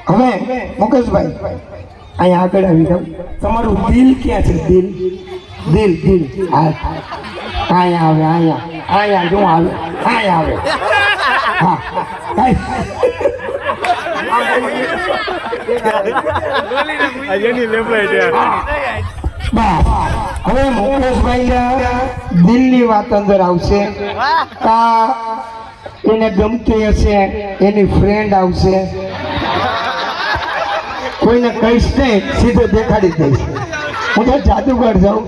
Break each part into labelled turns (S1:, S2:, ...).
S1: હવે મુકેશભાઈ અહીંયા આગળ આવી જાવ. તમારું દિલ ક્યાં છે? દિલ દિલ દિલ અહીંયા આવે, અહીંયા જો આવે, અહીંયા આવે. હા હવે મુકેશભાઈ દિલની વાત અંદર આવશે. એને ગમતી હશે, એની ફ્રેન્ડ આવશે, કોઈને કહીશ નહીં, સીધો દેખાડી દઈશ. હું તો જાદુગર જાઉં.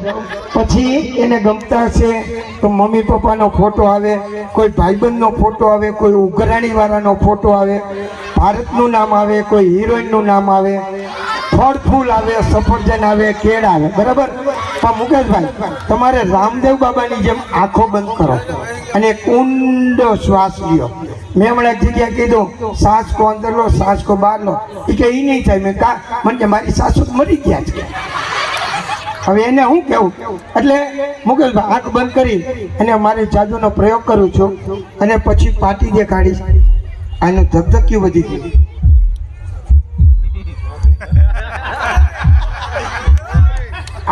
S1: પછી એને ગમતા હશે તો મમ્મી પપ્પાનો ફોટો આવે, કોઈ ભાઈબંધનો ફોટો આવે, કોઈ ઉઘરાણીવાળાનો ફોટો આવે, ભારતનું નામ આવે, કોઈ હિરોઈનનું નામ આવે, ફળ ફૂલ આવે, સફરજન આવે, કેળ આવે. બરાબર? પણ મુકેશભાઈ તમારે રામદેવ બાબાની જેમ આંખો બંધ કરો અને ઊંડો શ્વાસ લ્યો. મેં હમણાં એક જગ્યાએ કીધું સાસ કો અંદર લો, સાસ કો બહાર લો. એ કે એ નહીં થાય. મેં મને મારી સાસુ મરી ગયા છે. હવે એને હું કેવું? એટલે મુકેશભાઈ આંખ બંધ કરી અને મારી જાદુનો પ્રયોગ કરું છું અને પછી પાટી દેખાડીશ. આનું ધબધક્યું વધી ગયું.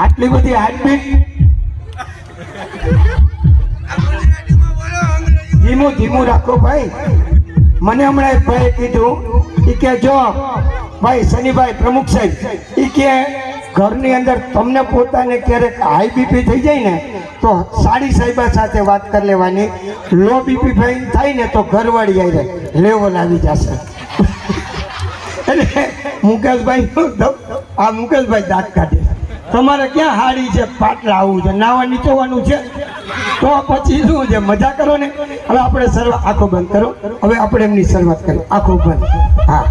S1: આટલી બધી હાર્ટબીટ. ધીમું ધીમું રાખો ભાઈ. મને હમણાં એક ભાઈ કીધું કે જો ભાઈ શનિભાઈ પ્રમુખ સાહેબ કે ઘરની અંદર તમને પોતાને ક્યારેક હાઈ બીપી થઈ જાય ને તો સાડી સાહેબા સાથે વાત કરી લેવાની. લો બીપી થાય ને તો ઘરવાળી આવી જાય, લેવલ આવી જશે. એટલે મુકેશભાઈ આ મુકેશભાઈ દાંત કાઢે. તમારે ક્યાં હાડી છે, પાટલા આવવું છે, નાવા નીચોવાનું છે, તો પછી શું છે? મજા કરો ને. હવે આપણે આંખો બંધ કરો. હવે આપણે એમની શરૂઆત કરીએ. આંખો બંધ. હા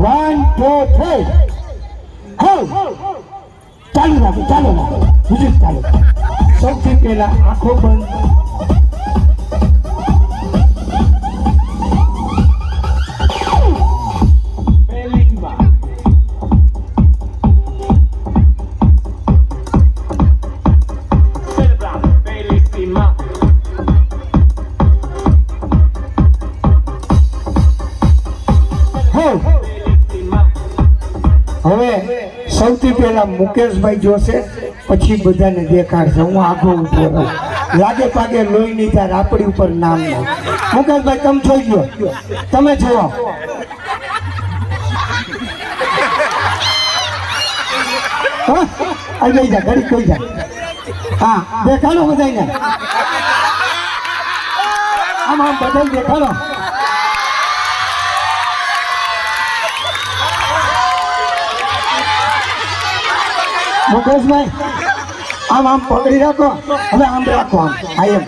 S1: 1 2 3 હો ચાલુ રાખો મ્યુઝિક ચાલુ. સૌથી પહેલા આંખો બંધ. હવે સૌથી પહેલા મુકેશભાઈ જોશે, પછી બધાને દેખાડશે. હું આખો ઉભો રહું. લાગે પાગે લોહી ની તાર આપણી ઉપર નામ નહીં. મુકેશભાઈ તમે જોઈ ગયો, તમે જોવો. આવી જા ઘડી કોઈ જા. હા દેખાડો બધાને. આમ બધા દેખાડો. મુકેશભાઈ આમ પકડી રાખો. હવે આમ રાખો. એમ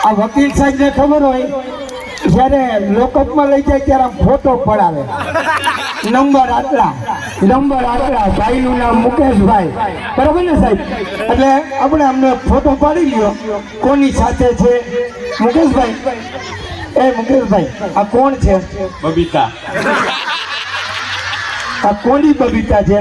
S1: આ વકીલ સાહેબ ને ખબર હોય જયારે લોકઅપમાં લઈ જાય ત્યારે આમ ફોટો પડાવે. નંબર આટલા ભાઈનું નામ મુકેશભાઈ. બરાબર ને સાહેબ? એટલે આપણે અમને ફોટો પાડી લ્યો કોની સાથે છે. મુકેશભાઈ મુકેશભાઈ આ કોણ છે?
S2: બબીતા.
S1: આ કોની બબીતા છે?